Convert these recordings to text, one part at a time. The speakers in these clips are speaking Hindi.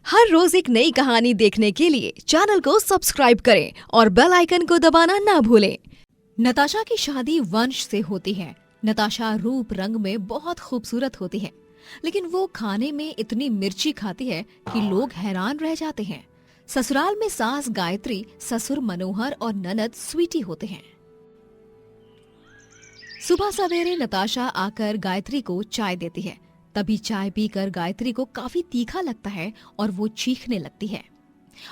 हर रोज एक नई कहानी देखने के लिए चैनल को सब्सक्राइब करें और बेल आइकन को दबाना ना भूलें। नताशा की शादी वंश से होती है। नताशा रूप रंग में बहुत खूबसूरत होती है, लेकिन वो खाने में इतनी मिर्ची खाती है कि लोग हैरान रह जाते हैं। ससुराल में सास गायत्री, ससुर मनोहर और ननद स्वीटी होते हैं। सुबह सवेरे नताशा आकर गायत्री को चाय देती है। तभी चाय पीकर गायत्री को काफी तीखा लगता है और वो चीखने लगती है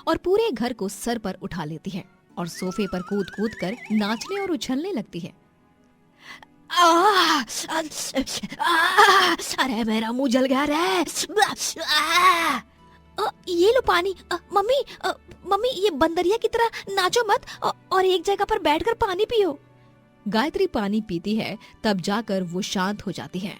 और पूरे घर को सर पर उठा लेती है और सोफे पर कूद कूद कर नाचने और उछलने लगती है। अरे मेरा मुंह जल गया रे। ये लो पानी। मम्मी ये बंदरिया की तरह नाचो मत और एक जगह पर बैठकर पानी पियो। गायत्री पानी पीती है, तब जाकर वो शांत हो जाती है।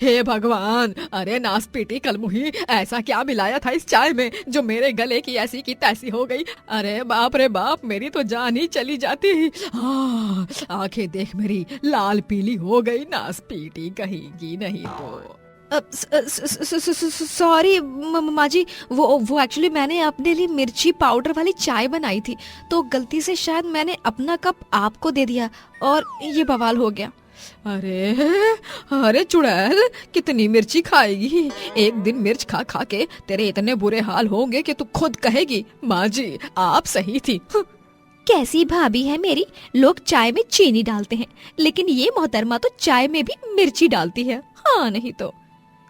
हे भगवान, अरे नास पीटी कलमुही, ऐसा क्या मिलाया था इस चाय में जो मेरे गले की ऐसी की तैसी हो गई। अरे बाप रे बाप, मेरी तो जान ही चली जाती। आंखें देख मेरी लाल पीली हो गई, नास पीटी कहेगी नहीं तो। सॉरी माँ जी, वो एक्चुअली मैंने अपने लिए मिर्ची पाउडर वाली चाय बनाई थी, तो गलती से शायद मैंने अपना कप आपको दे दिया और ये बवाल हो गया। अरे चुड़ैल, कितनी मिर्ची खाएगी? एक दिन मिर्च खा खा के तेरे इतने बुरे हाल होंगे कि तू खुद कहेगी माँ जी आप सही थी। कैसी भाभी है मेरी, लोग चाय में चीनी डालते हैं, लेकिन ये मोहतरमा तो चाय में भी मिर्ची डालती है। हाँ नहीं तो।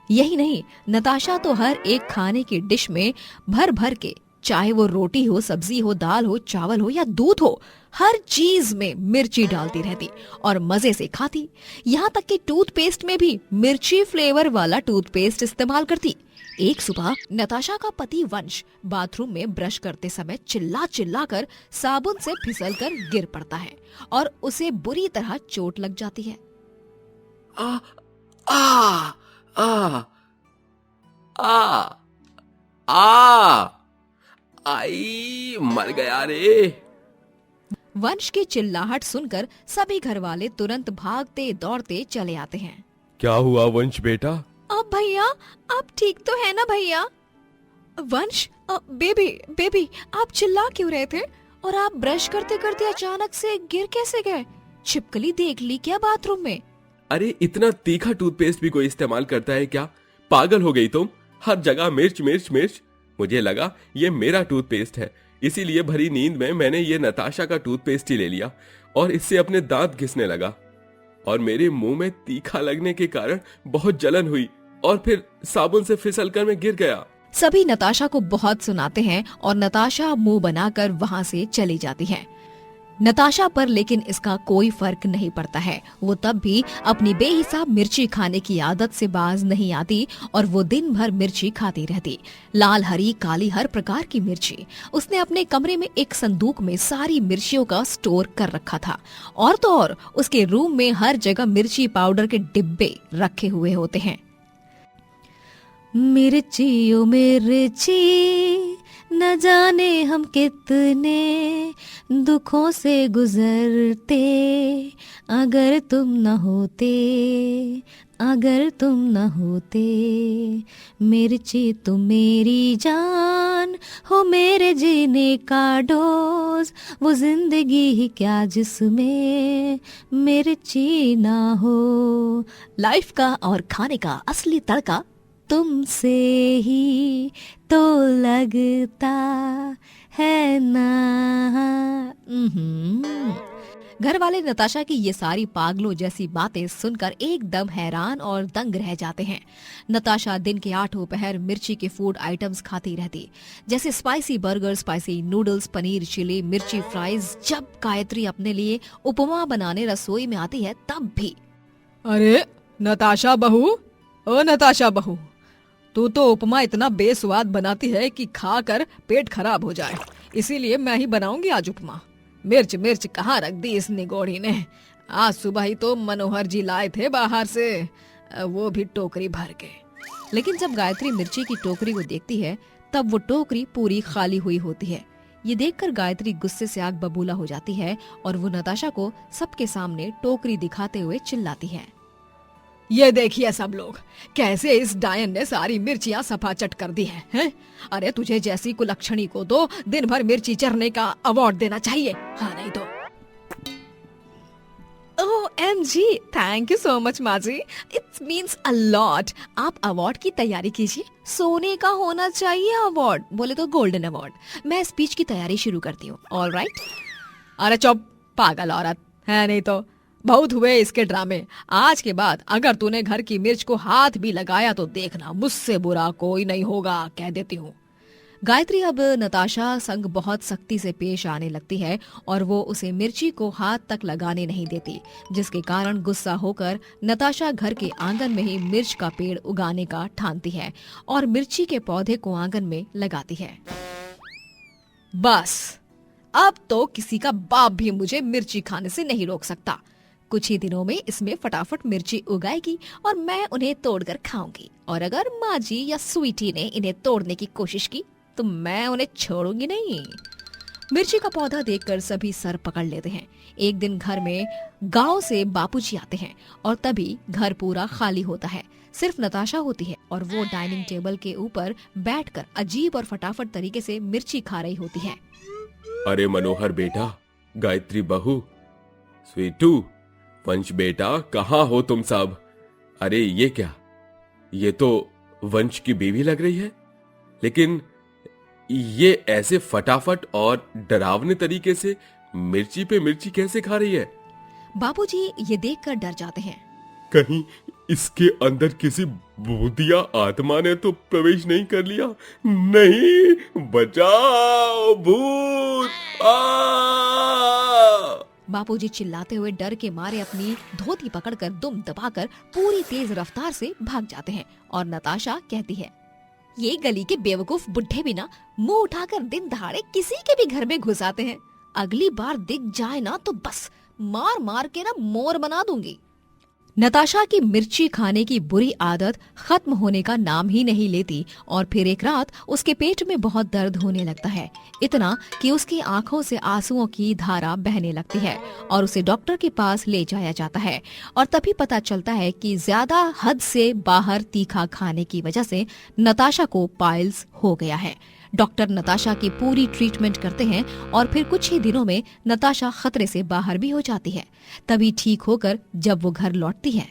यही नहीं, नताशा तो हर एक खाने की डिश में भर भर के, चाहे वो रोटी हो, सब्जी हो, दाल हो, चावल हो या दूध हो, हर चीज में मिर्ची डालती रहती और मजे से खाती। यहाँ तक कि टूथपेस्ट में भी मिर्ची फ्लेवर वाला टूथपेस्ट इस्तेमाल करती। एक सुबह नताशा का पति वंश बाथरूम में ब्रश करते समय चिल्ला चिल्ला कर साबुन से फिसल कर गिर पड़ता है और उसे बुरी तरह चोट लग जाती है। आ आ आ आ आ आई, मर गया रे। वंश की चिल्लाहट सुनकर सभी घर वाले तुरंत भागते दौड़ते चले आते हैं। क्या हुआ वंश बेटा? अब भैया, आप ठीक तो है ना भैया? वंश, बेबी आप चिल्ला क्यों रहे थे और आप ब्रश करते करते अचानक से गिर कैसे गए? छिपकली देख ली क्या बाथरूम में? अरे इतना तीखा टूथपेस्ट भी कोई इस्तेमाल करता है क्या? पागल हो गई तुम? हर जगह मिर्च मिर्च मिर्च। मुझे लगा ये मेरा टूथपेस्ट है, इसीलिए भरी नींद में मैंने ये नताशा का टूथपेस्ट ही ले लिया और इससे अपने दांत घिसने लगा और मेरे मुंह में तीखा लगने के कारण बहुत जलन हुई और फिर साबुन से फिसलकर मैं गिर गया। सभी नताशा को बहुत सुनाते हैं और नताशा मुंह बनाकर वहाँ से चली जाती है। नताशा पर लेकिन इसका कोई फर्क नहीं पड़ता है। वो तब भी अपनी बेहिसाब मिर्ची खाने की आदत से बाज नहीं आती और वो दिन भर मिर्ची खाती रहती। लाल, हरी, काली, हर प्रकार की मिर्ची। उसने अपने कमरे में एक संदूक में सारी मिर्चियों का स्टोर कर रखा था और तो और उसके रूम में हर जगह मिर्ची पाउडर के डिब्बे रखे हुए होते हैं। मिर्ची ओ मिर्ची, न जाने हम कितने दुखों से गुजरते, अगर तुम न होते, अगर तुम न होते। मिर्ची तुम मेरी जान हो, मेरे जीने का डोज, वो जिंदगी ही क्या जिसमें मिर्ची ना हो। लाइफ का और खाने का असली तड़का तुमसे ही तो लगता है ना। घर वाले नताशा की ये सारी पागलों जैसी बातें सुनकर एकदम हैरान और दंग रह जाते हैं। नताशा दिन के 8 पहर मिर्ची के फूड आइटम्स खाती रहती, जैसे spicy burger, spicy noodles, paneer chilli, मिर्ची फ्राइज। जब गायत्री अपने लिए उपमा बनाने रसोई में आती है तब भी। अरे नताशा बहू, ओ नताशा बहू, तू तो उपमा इतना बेस्वाद बनाती है कि खाकर पेट खराब हो जाए, इसीलिए मैं ही बनाऊंगी आज उपमा। मिर्च मिर्च कहाँ रख दी इस निगोड़ी ने? आज सुबह ही तो मनोहर जी लाए थे बाहर से, वो भी टोकरी भर के। लेकिन जब गायत्री मिर्ची की टोकरी को देखती है तब वो टोकरी पूरी खाली हुई होती है। ये देखकर गायत्री गुस्से से आग बबूला हो जाती है और वो नताशा को सबके सामने टोकरी दिखाते हुए चिल्लाती है। ये देखिए सब लोग, कैसे इस डायन ने सारी मिर्चियाँ सफाचट कर दी हैं। अरे तुझे जैसी कुलक्षणी को तो दिन भर मिर्ची चरने का अवार्ड देना चाहिए, हाँ नहीं तो। OMG, thank you so much माँ जी, इट मीन्स अ लॉट। आप अवार्ड की तैयारी कीजिए, सोने का होना चाहिए अवार्ड, बोले तो गोल्डन अवार्ड। मैं स्पीच की तैयारी शुरू करती हूँ, ऑलराइट। अरे चुप पागल औरत, है नहीं तो। बहुत हुए इसके ड्रामे। आज के बाद अगर तूने घर की मिर्च को हाथ भी लगाया तो देखना मुझसे बुरा कोई नहीं होगा, कह देती हूँ। गायत्री अब नताशा संग बहुत सख्ती से पेश आने लगती है और वो उसे मिर्ची को हाथ तक लगाने नहीं देती, जिसके कारण गुस्सा होकर नताशा घर के आंगन में ही मिर्च का पेड़ उगाने का ठानती है और मिर्ची के पौधे को आंगन में लगाती है। बस अब तो किसी का बाप भी मुझे मिर्ची खाने से नहीं रोक सकता। कुछ ही दिनों में इसमें फटाफट मिर्ची उगाएगी और मैं उन्हें तोड़कर खाऊंगी, और अगर माँ जी या स्वीटी ने इन्हें तोड़ने की कोशिश की तो मैं उन्हें छोड़ूंगी नहीं। मिर्ची का पौधा देखकर सभी सर पकड़ लेते हैं। एक दिन घर में गांव से बापूजी आते हैं और तभी घर पूरा खाली होता है। सिर्फ नताशा होती है और वो डाइनिंग टेबल के ऊपर बैठकर अजीब और फटाफट तरीके से मिर्ची खा रही होती है। अरे मनोहर बेटा, गायत्री बहू, स्वीटू, वंश बेटा, कहाँ हो तुम सब? अरे ये क्या, ये तो वंश की बीवी लग रही है, लेकिन ये ऐसे फटाफट और डरावने तरीके से मिर्ची पे मिर्ची कैसे खा रही है? बापूजी ये देखकर डर जाते हैं। कहीं इसके अंदर किसी भूतिया आत्मा ने तो प्रवेश नहीं कर लिया? नहीं, बचाओ, भूत! बापूजी चिल्लाते हुए डर के मारे अपनी धोती पकड़कर दुम दबाकर पूरी तेज रफ्तार से भाग जाते हैं और नताशा कहती है, ये गली के बेवकूफ बुढ़े भी ना मुंह उठाकर दिन दहाड़े किसी के भी घर में घुस आते हैं। अगली बार दिख जाए ना तो बस मार मार के ना मोर बना दूंगी। नताशा की मिर्ची खाने की बुरी आदत खत्म होने का नाम ही नहीं लेती और फिर एक रात उसके पेट में बहुत दर्द होने लगता है, इतना कि उसकी आंखों से आंसुओं की धारा बहने लगती है और उसे डॉक्टर के पास ले जाया जाता है। और तभी पता चलता है कि ज्यादा हद से बाहर तीखा खाने की वजह से नताशा को पाइल्स हो गया है। डॉक्टर नताशा की पूरी ट्रीटमेंट करते हैं और फिर कुछ ही दिनों में नताशा खतरे से बाहर भी हो जाती है। तभी ठीक होकर जब वो घर लौटती है,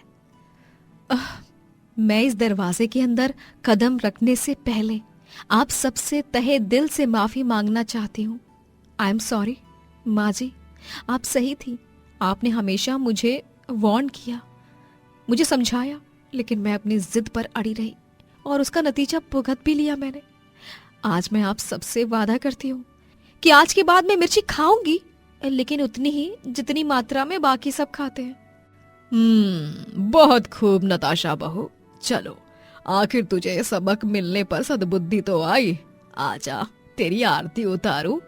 मैं इस दरवाजे के अंदर कदम रखने से पहले आप सबसे तहे दिल से माफी मांगना चाहती हूँ। आई एम सॉरी माँ जी, आप सही थी। आपने हमेशा मुझे वार्न किया, मुझे समझाया, लेकिन मैं अपनी जिद पर अड़ी रही और उसका नतीजा भुगत भी लिया मैंने। आज मैं आप सबसे वादा करती हूँ कि आज के बाद मैं मिर्ची खाऊंगी, लेकिन उतनी ही जितनी मात्रा में बाकी सब खाते हैं। बहुत खूब नताशा बहू, चलो आखिर तुझे सबक मिलने पर सद्बुद्धि तो आई। आजा तेरी आरती उतारूं।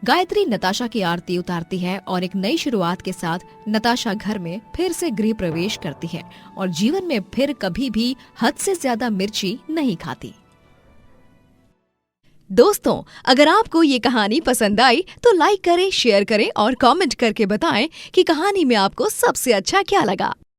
गायत्री नताशा की आरती उतारती है और एक नई शुरुआत के साथ नताशा घर में फिर से गृह प्रवेश करती है और जीवन में फिर कभी भी हद से ज्यादा मिर्ची नहीं खाती। दोस्तों, अगर आपको ये कहानी पसंद आई तो लाइक करें, शेयर करें और कमेंट करके बताएं कि कहानी में आपको सबसे अच्छा क्या लगा।